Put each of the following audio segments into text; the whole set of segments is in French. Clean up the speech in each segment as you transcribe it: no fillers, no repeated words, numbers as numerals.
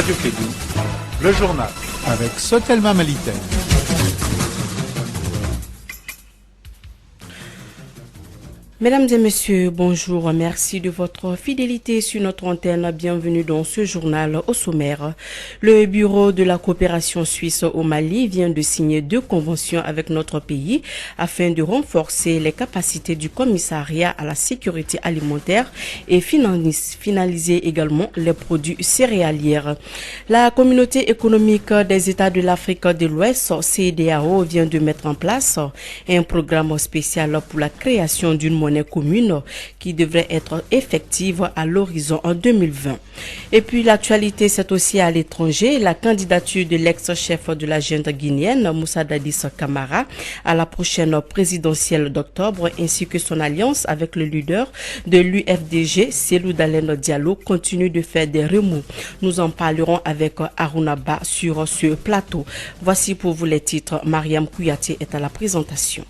Radio Kédou, le journal avec Sotelma Malitaire. Mesdames et messieurs, bonjour. Merci de votre fidélité sur notre antenne. Bienvenue dans ce journal au sommaire. Le bureau de la coopération suisse au Mali vient de signer 2 conventions avec notre pays afin de renforcer les capacités du commissariat à la sécurité alimentaire et finaliser également les produits céréaliers. La communauté économique des États de l'Afrique de l'Ouest, CEDEAO, vient de mettre en place un programme spécial pour la création d'une monnaie commune qui devrait être effective à l'horizon en 2020. Et puis l'actualité, c'est aussi à l'étranger. La candidature de l'ex-chef de la junte guinéenne, Moussa Dadis Camara, à la prochaine présidentielle d'octobre, ainsi que son alliance avec le leader de l'UFDG, Cellou Dalein Diallo, continue de faire des remous. Nous en parlerons avec Aruna Ba sur ce plateau. Voici pour vous les titres. Mariam Kouyaté est à la présentation.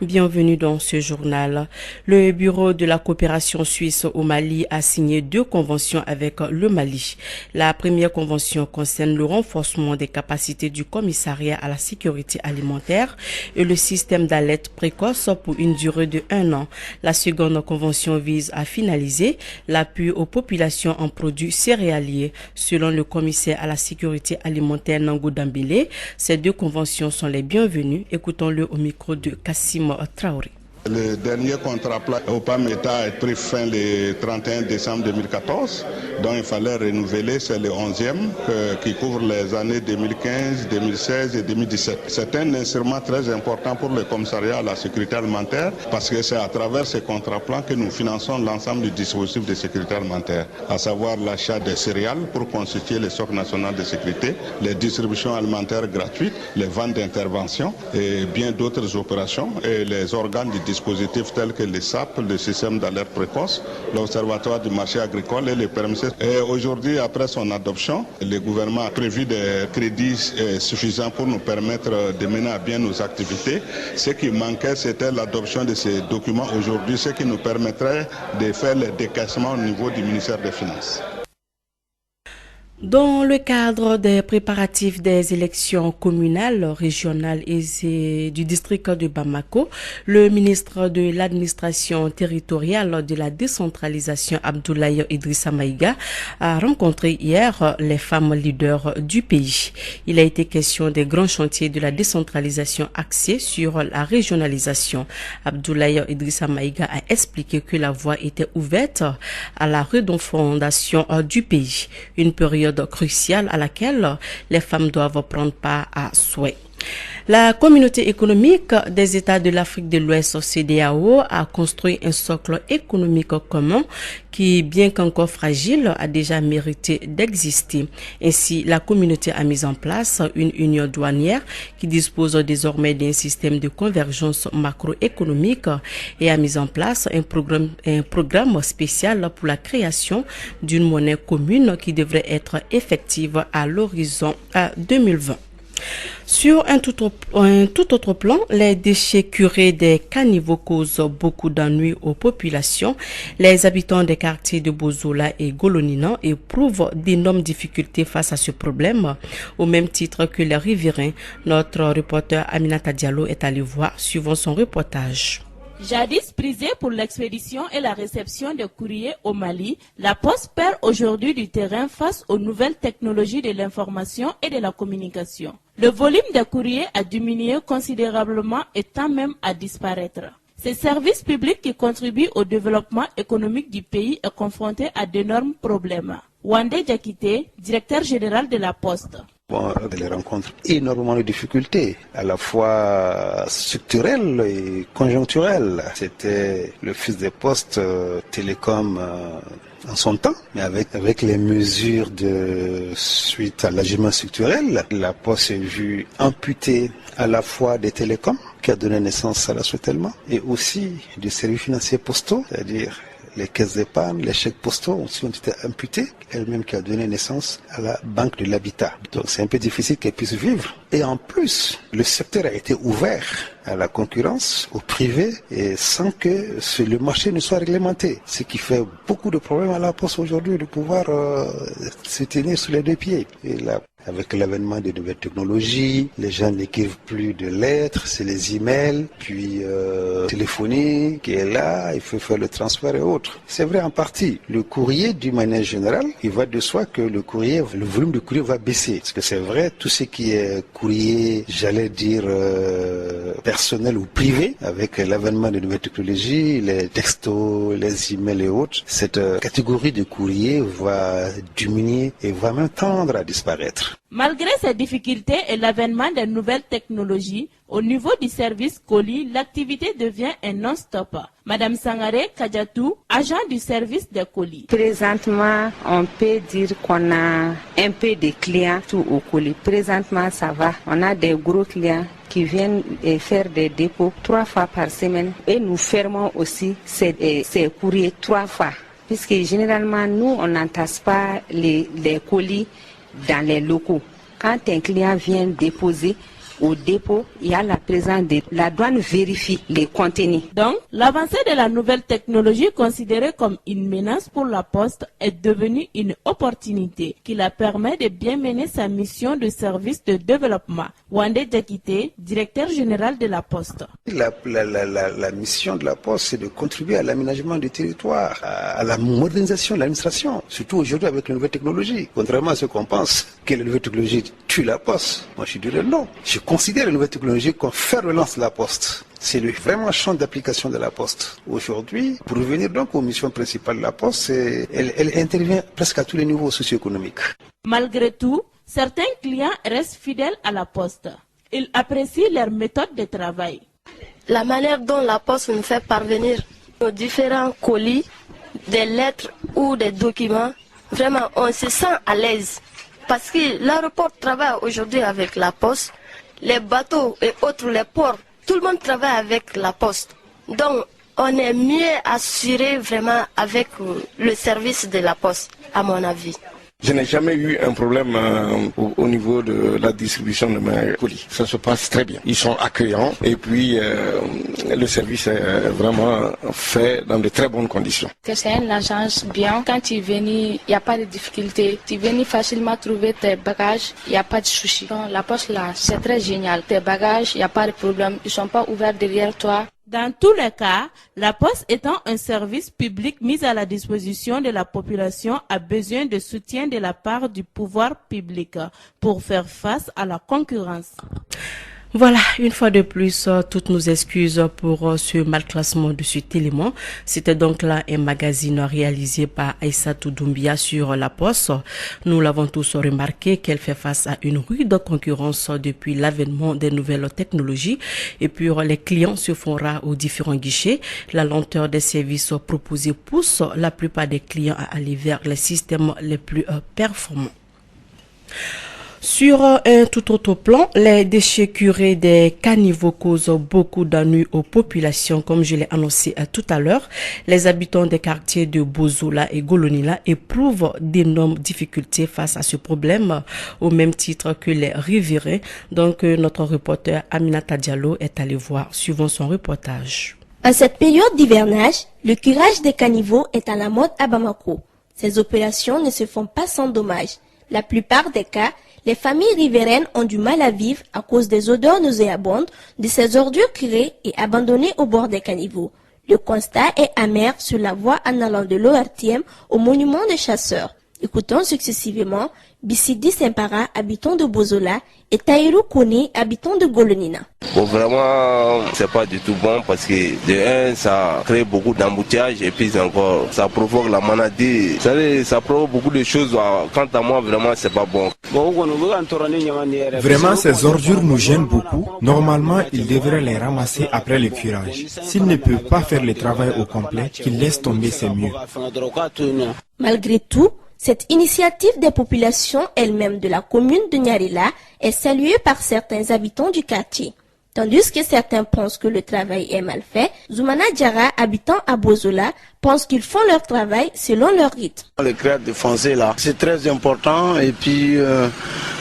Bienvenue dans ce journal. Le bureau de la coopération suisse au Mali a signé 2 conventions avec le Mali. La première convention concerne le renforcement des capacités du commissariat à la sécurité alimentaire et le système d'alerte précoce pour une durée de 1 an. La seconde convention vise à finaliser l'appui aux populations en produits céréaliers. Selon le commissaire à la sécurité alimentaire Nango Dambélé, ces 2 conventions sont les bienvenues. Écoutons-le au micro de Kassim Traoré. Le dernier contrat plan OPAM-État a pris fin le 31 décembre 2014, dont il fallait renouveler, c'est le 11e qui couvre les années 2015, 2016 et 2017. C'est un instrument très important pour le commissariat à la sécurité alimentaire parce que c'est à travers ces contrats plans que nous finançons l'ensemble du dispositif de sécurité alimentaire, à savoir l'achat des céréales pour constituer le socle national de sécurité, les distributions alimentaires gratuites, les ventes d'intervention et bien d'autres opérations et les organes du dispositifs tels que les SAP, le système d'alerte précoce, l'Observatoire du marché agricole et les PMC. Et aujourd'hui, après son adoption, le gouvernement a prévu des crédits suffisants pour nous permettre de mener à bien nos activités. Ce qui manquait, c'était l'adoption de ces documents aujourd'hui, ce qui nous permettrait de faire les décaissements au niveau du ministère des Finances. Dans le cadre des préparatifs des élections communales, régionales et du district de Bamako, le ministre de l'administration territoriale de la décentralisation, Abdoulaye Idrissa Maïga, a rencontré hier les femmes leaders du pays. Il a été question des grands chantiers de la décentralisation axés sur la régionalisation. Abdoulaye Idrissa Maïga a expliqué que la voie était ouverte à la refondation du pays, une période cruciale à laquelle les femmes doivent prendre part à souhait. La communauté économique des États de l'Afrique de l'Ouest, CEDEAO, a construit un socle économique commun qui, bien qu'encore fragile, a déjà mérité d'exister. Ainsi, la communauté a mis en place une union douanière qui dispose désormais d'un système de convergence macroéconomique et a mis en place un programme spécial pour la création d'une monnaie commune qui devrait être effective à l'horizon 2020. Sur un tout autre plan, les déchets curés des caniveaux causent beaucoup d'ennuis aux populations. Les habitants des quartiers de Bozola et Golonina éprouvent d'énormes difficultés face à ce problème, au même titre que les riverains. Notre reporter Aminata Diallo est allé voir, suivant son reportage. Jadis prisée pour l'expédition et la réception de courriers au Mali, la Poste perd aujourd'hui du terrain face aux nouvelles technologies de l'information et de la communication. Le volume des courriers a diminué considérablement et tend même à disparaître. Ce service public qui contribue au développement économique du pays est confronté à d'énormes problèmes. Wande Diakité, directeur général de la Poste. Elle rencontre énormément de difficultés, à la fois structurelles et conjoncturelles. C'était le fils des postes télécom en son temps, mais avec les mesures de suite à l'agissement structurel, la Poste s'est vue amputée à la fois des télécoms, qui a donné naissance à la Sotelma, et aussi des services financiers postaux, c'est-à-dire les caisses d'épargne, les chèques postaux aussi ont été imputés, elle-même qui a donné naissance à la Banque de l'Habitat. Donc c'est un peu difficile qu'elle puisse vivre. Et en plus, le secteur a été ouvert à la concurrence, au privé, et sans que le marché ne soit réglementé. Ce qui fait beaucoup de problèmes à la Poste aujourd'hui de pouvoir se tenir sur les deux pieds. Et là, avec l'avènement des nouvelles technologies, les gens n'écrivent plus de lettres, c'est les emails, puis téléphonie qui est là, il faut faire le transfert et autres. C'est vrai en partie. Le courrier, d'une manière générale, il va de soi que le volume de courrier va baisser. Parce que c'est vrai, tout ce qui est courrier, j'allais dire personnel ou privé, avec l'avènement des nouvelles technologies, les textos, les emails et autres, cette catégorie de courrier va diminuer et va même tendre à disparaître. Malgré ces difficultés et l'avènement des nouvelles technologies, au niveau du service colis, l'activité devient un non-stop. Madame Sangaré Kadiatou, agent du service des colis. Présentement, on peut dire qu'on a un peu de clients tout au colis. Présentement, ça va. On a des gros clients qui viennent faire des dépôts 3 fois par semaine et nous fermons aussi ces courriers 3 fois. Puisque généralement, nous, on n'entasse pas les colis dans les locaux. Quand un client vient déposer au dépôt, il y a la présence de la douane vérifie les contenus. Donc, l'avancée de la nouvelle technologie considérée comme une menace pour la Poste est devenue une opportunité qui la permet de bien mener sa mission de service de développement. Wande Diakité, directeur général de la Poste. La mission de la Poste, c'est de contribuer à l'aménagement du territoire, à la modernisation de l'administration, surtout aujourd'hui avec les nouvelles technologies. Contrairement à ce qu'on pense, que les nouvelles technologies tuent la Poste. Moi, je dirais non. Je considère les nouvelles technologies comme fer de lance de la Poste. C'est vraiment le champ d'application de la Poste. Aujourd'hui, pour revenir donc aux missions principales de la Poste, elle intervient presque à tous les niveaux socio-économiques. Malgré tout, certains clients restent fidèles à la Poste. Ils apprécient leur méthode de travail. La manière dont la Poste nous fait parvenir nos différents colis, des lettres ou des documents, vraiment on se sent à l'aise. Parce que l'aéroport travaille aujourd'hui avec la Poste, les bateaux et autres, les ports, tout le monde travaille avec la Poste. Donc, on est mieux assuré vraiment avec le service de la Poste, à mon avis. Je n'ai jamais eu un problème au niveau de la distribution de mes colis. Ça se passe très bien. Ils sont accueillants et puis le service est vraiment fait dans de très bonnes conditions. C'est une agence bien. Quand tu viens, il n'y a pas de difficulté. Tu viens facilement trouver tes bagages, il n'y a pas de souci. La Poste là, c'est très génial. Tes bagages, il n'y a pas de problème. Ils ne sont pas ouverts derrière toi. Dans tous les cas, la Poste étant un service public mis à la disposition de la population a besoin de soutien de la part du pouvoir public pour faire face à la concurrence. Voilà, une fois de plus, toutes nos excuses pour ce malclassement de cet élément. C'était donc là un magazine réalisé par Aïssatou Doumbia sur la Poste. Nous l'avons tous remarqué qu'elle fait face à une rude concurrence depuis l'avènement des nouvelles technologies. Et puis, les clients se font rares aux différents guichets. La lenteur des services proposés pousse la plupart des clients à aller vers les systèmes les plus performants. Sur un tout autre plan, les déchets curés des caniveaux causent beaucoup d'ennuis aux populations, comme je l'ai annoncé tout à l'heure. Les habitants des quartiers de Bozola et Golonila éprouvent d'énormes difficultés face à ce problème, au même titre que les riverains. Donc, notre reporter Aminata Diallo est allé voir, suivant son reportage. En cette période d'hivernage, le curage des caniveaux est à la mode à Bamako. Ces opérations ne se font pas sans dommages. La plupart des cas, les familles riveraines ont du mal à vivre à cause des odeurs nauséabondes de ces ordures curées et abandonnées au bord des caniveaux. Le constat est amer sur la voie en allant de l'ORTM au monument des chasseurs. Écoutons successivement Bissidi Sempara, habitant de Bozola, et Taïrou Kone, habitant de Golonina. Bon, vraiment, c'est pas du tout bon parce que de un, ça crée beaucoup d'embouteillages et puis encore, ça provoque la maladie. Ça provoque beaucoup de choses. Quant à moi, vraiment, c'est pas bon. Vraiment, ces ordures nous gênent beaucoup. Normalement, ils devraient les ramasser après le curage. S'ils ne peuvent pas faire le travail au complet, qu'ils laissent tomber, c'est mieux. Malgré tout, cette initiative des populations elles-mêmes de la commune de Nyarila est saluée par certains habitants du quartier. Tandis que certains pensent que le travail est mal fait, Zoumana Diarra, habitant à Bozola, pense qu'ils font leur travail selon leur rythme. Les crêtes de foncé là, c'est très important et puis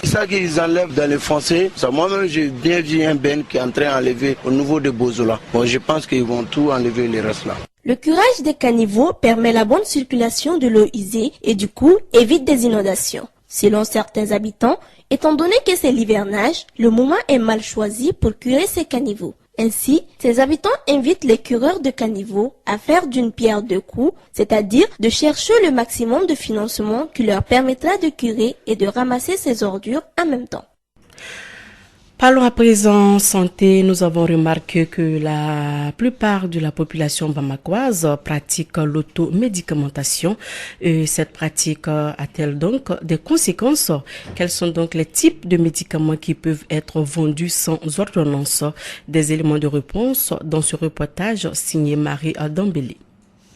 ça qu'ils enlèvent dans les foncés, moi-même j'ai bien vu un ben qui est en train d'enlever au niveau de Bozola. Bon, je pense qu'ils vont tout enlever les restes là. Le curage des caniveaux permet la bonne circulation de l'eau usée et du coup évite des inondations. Selon certains habitants, étant donné que c'est l'hivernage, le moment est mal choisi pour curer ces caniveaux. Ainsi, ces habitants invitent les cureurs de caniveaux à faire d'une pierre deux coups, c'est-à-dire de chercher le maximum de financement qui leur permettra de curer et de ramasser ces ordures en même temps. Parlons à présent santé. Nous avons remarqué que la plupart de la population bamakoise pratique l'automédicamentation. Et cette pratique a-t-elle donc des conséquences? Quels sont donc les types de médicaments qui peuvent être vendus sans ordonnance? Des éléments de réponse dans ce reportage signé Marie Dambélé.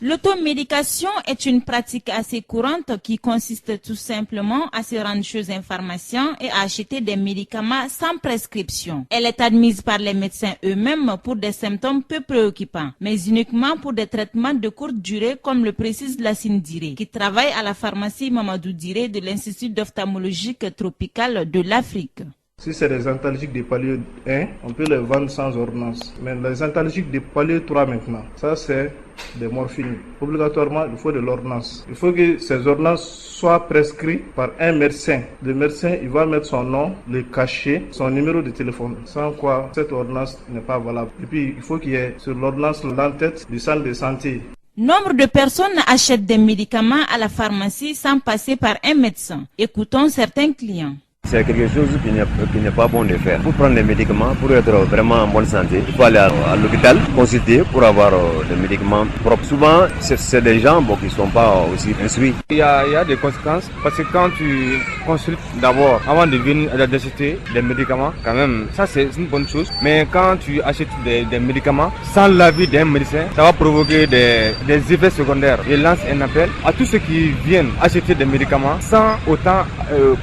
L'automédication est une pratique assez courante qui consiste tout simplement à se rendre chez un pharmacien et à acheter des médicaments sans prescription. Elle est admise par les médecins eux-mêmes pour des symptômes peu préoccupants, mais uniquement pour des traitements de courte durée comme le précise Lassine Diré, qui travaille à la pharmacie Mamadou Diré de l'Institut d'ophtalmologique tropicale de l'Afrique. Si c'est des antalgiques de palier 1, on peut les vendre sans ordonnance. Mais les antalgiques de palier 3 maintenant, ça c'est des morphines. Obligatoirement, il faut de l'ordonnance. Il faut que ces ordonnances soient prescrites par un médecin. Le médecin, il va mettre son nom, le cachet, son numéro de téléphone. Sans quoi, cette ordonnance n'est pas valable. Et puis, il faut qu'il y ait sur l'ordonnance l'entête du centre de santé. Nombre de personnes achètent des médicaments à la pharmacie sans passer par un médecin. Écoutons certains clients. C'est quelque chose qui n'est pas bon de faire. Pour prendre les médicaments, pour être vraiment en bonne santé, il faut aller à l'hôpital, consulter pour avoir des médicaments propres. Souvent, c'est des gens qui ne sont pas aussi instruits. Il y a des conséquences parce que quand tu consultes d'abord, avant de venir d'acheter des médicaments, quand même, ça c'est une bonne chose. Mais quand tu achètes des médicaments sans l'avis d'un médecin, ça va provoquer des effets secondaires. Je lance un appel à tous ceux qui viennent acheter des médicaments sans autant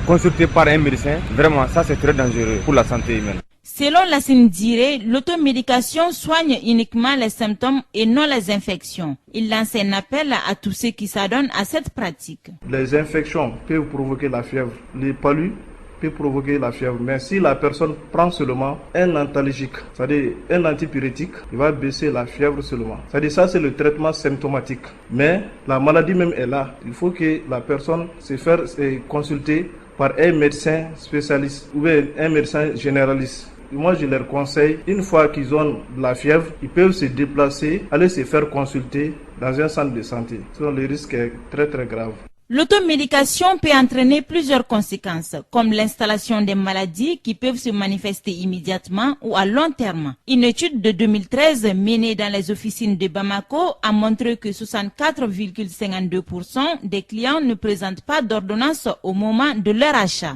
consulter par un médecin. Vraiment, ça c'est très dangereux pour la santé humaine. Selon Lassine Diré, l'automédication soigne uniquement les symptômes et non les infections. Il lance un appel à tous ceux qui s'adonnent à cette pratique. Les infections peuvent provoquer la fièvre. Les palus peuvent provoquer la fièvre. Mais si la personne prend seulement un antalgique, c'est-à-dire un antipyrétique, il va baisser la fièvre seulement. C'est-à-dire ça c'est le traitement symptomatique. Mais la maladie même est là. Il faut que la personne se fasse consulter par un médecin spécialiste ou un médecin généraliste. Moi, je leur conseille, une fois qu'ils ont de la fièvre, ils peuvent se déplacer, aller se faire consulter dans un centre de santé. Sinon, le risque est très très grave. L'automédication peut entraîner plusieurs conséquences, comme l'installation des maladies qui peuvent se manifester immédiatement ou à long terme. Une étude de 2013 menée dans les officines de Bamako a montré que 64,52% des clients ne présentent pas d'ordonnance au moment de leur achat.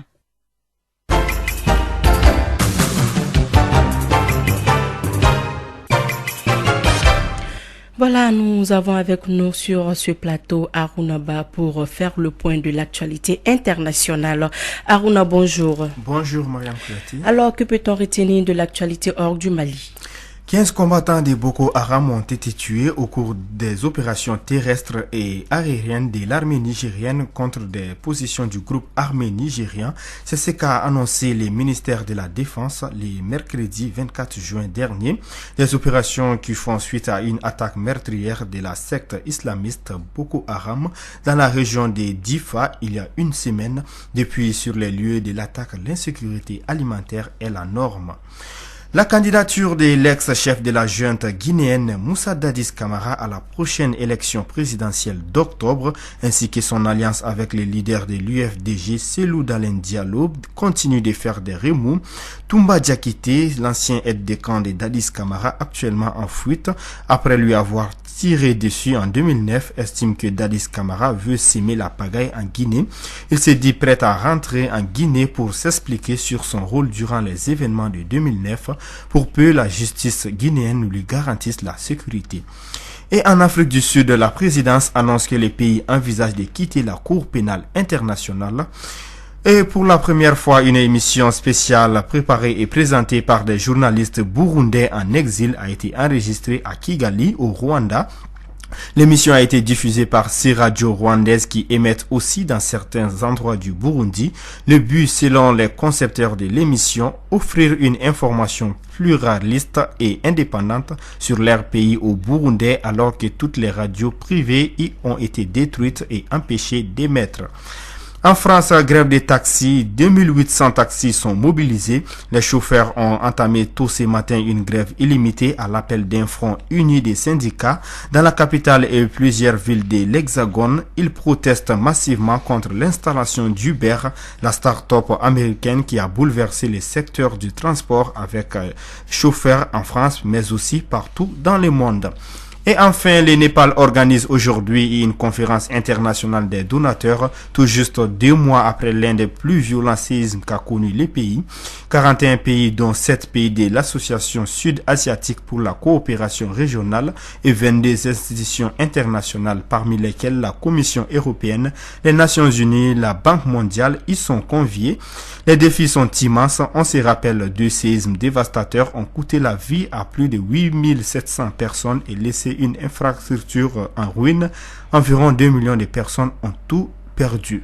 Voilà, nous avons avec nous sur ce plateau Aruna Ba pour faire le point de l'actualité internationale. Aruna, bonjour. Bonjour Mariam Kouati. Alors, que peut-on retenir de l'actualité hors du Mali? 15 combattants de Boko Haram ont été tués au cours des opérations terrestres et aériennes de l'armée nigérienne contre des positions du groupe armé nigérien. C'est ce qu'a annoncé le ministère de la Défense le mercredi 24 juin dernier. Des opérations qui font suite à une attaque meurtrière de la secte islamiste Boko Haram dans la région de Difa il y a une semaine. Depuis, sur les lieux de l'attaque, l'insécurité alimentaire est la norme. La candidature de l'ex-chef de la junte guinéenne Moussa Dadis Camara à la prochaine élection présidentielle d'octobre, ainsi que son alliance avec les leaders de l'UFDG, Cellou Dalein Diallo, continue de faire des remous. Toumba Diakité, l'ancien aide-de-camp de Dadis Camara, actuellement en fuite, après lui avoir tiré dessus en 2009, estime que Dadis Camara veut s'aimer la pagaille en Guinée. Il s'est dit prêt à rentrer en Guinée pour s'expliquer sur son rôle durant les événements de 2009, pour peu la justice guinéenne lui garantisse la sécurité. Et en Afrique du Sud, la présidence annonce que les pays envisagent de quitter la Cour pénale internationale. Et pour la première fois, une émission spéciale préparée et présentée par des journalistes burundais en exil a été enregistrée à Kigali, au Rwanda. L'émission a été diffusée par ces radios rwandaises qui émettent aussi dans certains endroits du Burundi. Le but, selon les concepteurs de l'émission, offrir une information pluraliste et indépendante sur leur pays au Burundais alors que toutes les radios privées y ont été détruites et empêchées d'émettre. En France, grève des taxis, 2800 taxis sont mobilisés. Les chauffeurs ont entamé tôt ce matin une grève illimitée à l'appel d'un front uni des syndicats. Dans la capitale et plusieurs villes de l'Hexagone, ils protestent massivement contre l'installation d'Uber, la start-up américaine qui a bouleversé les secteurs du transport avec chauffeurs en France, mais aussi partout dans le monde. Et enfin, le Népal organise aujourd'hui une conférence internationale des donateurs, tout juste 2 mois après l'un des plus violents séismes qu'a connu le pays. 41 pays, dont 7 pays de l'Association sud-asiatique pour la coopération régionale et 22 institutions internationales, parmi lesquelles la Commission européenne, les Nations unies, la Banque mondiale, y sont conviés. Les défis sont immenses. On se rappelle, 2 séismes dévastateurs ont coûté la vie à plus de 8700 personnes et laissé une infrastructure en ruine. Environ 2 millions de personnes ont tout perdu.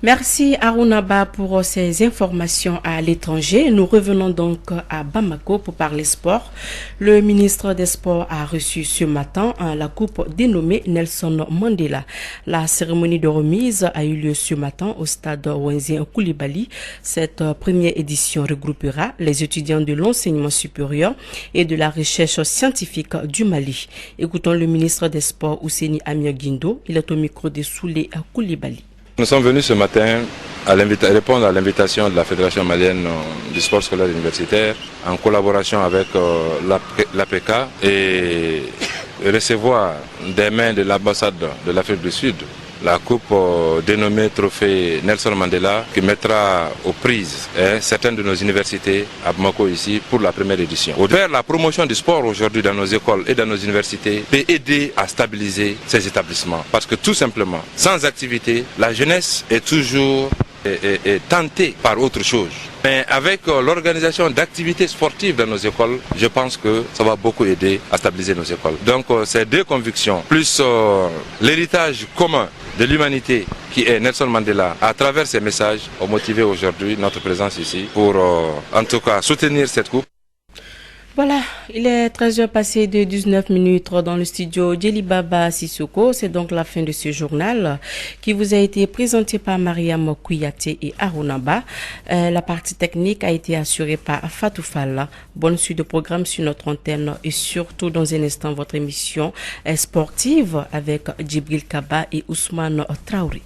Merci Arunaba pour ces informations à l'étranger. Nous revenons donc à Bamako pour parler sport. Le ministre des Sports a reçu ce matin la coupe dénommée Nelson Mandela. La cérémonie de remise a eu lieu ce matin au stade Wenzin Koulibaly. Cette première édition regroupera les étudiants de l'enseignement supérieur et de la recherche scientifique du Mali. Écoutons le ministre des Sports Ouseni Amir Guindo. Il est au micro de Soulé Koulibaly. Nous sommes venus ce matin à répondre à l'invitation de la Fédération malienne du sport scolaire universitaire en collaboration avec l'APK et recevoir des mains de l'ambassade de l'Afrique du Sud la coupe dénommée Trophée Nelson Mandela qui mettra aux prises certaines de nos universités à Bamako ici pour la première édition. Faire la promotion du sport aujourd'hui dans nos écoles et dans nos universités peut aider à stabiliser ces établissements. Parce que tout simplement, sans activité, la jeunesse est toujours tentée par autre chose. Mais avec l'organisation d'activités sportives dans nos écoles, je pense que ça va beaucoup aider à stabiliser nos écoles. Donc ces 2 convictions, plus l'héritage commun de l'humanité qui est Nelson Mandela, à travers ces messages, ont motivé aujourd'hui notre présence ici pour en tout cas soutenir cette coupe. Voilà, il est 13h passé de 19 minutes dans le studio Djelibaba Sissoko. C'est donc la fin de ce journal qui vous a été présenté par Mariam Kouyaté et Arunaba. La partie technique a été assurée par Fatou Fall. Bonne suite de programme sur notre antenne et surtout dans un instant votre émission sportive avec Djibril Kaba et Ousmane Traoré.